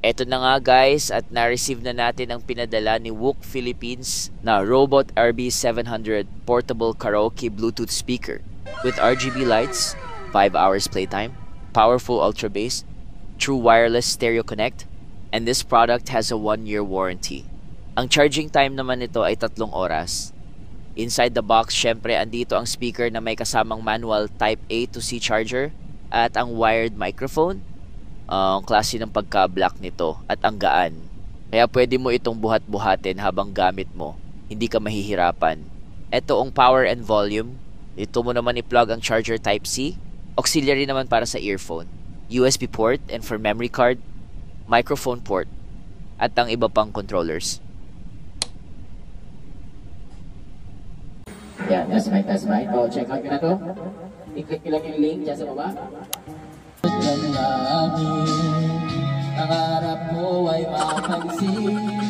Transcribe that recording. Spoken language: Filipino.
Eto na nga guys, at na-receive na natin ang pinadala ni Wook Philippines na Robot RB700 Portable Karaoke Bluetooth Speaker with RGB lights, 5 hours playtime, powerful ultra bass, true wireless stereo connect, and this product has a 1-year warranty. Ang charging time naman nito ay 3 oras. Inside the box, syempre andito ang speaker na may kasamang manual Type A to C charger at ang wired microphone. Ang klase ng pagka-black nito at ang gaan. Kaya pwede mo itong buhat-buhatin habang gamit mo. Hindi ka mahihirapan. Ito ang power and volume. Dito mo naman i-plug ang charger Type C. Auxiliary naman para sa earphone. USB port and for memory card. Microphone port. At ang iba pang controllers. Yeah, that's right, that's right. Oh, check out ko na to. I-click nyo lang yung link dyan sa baba. Ang harap mo ay mapansin.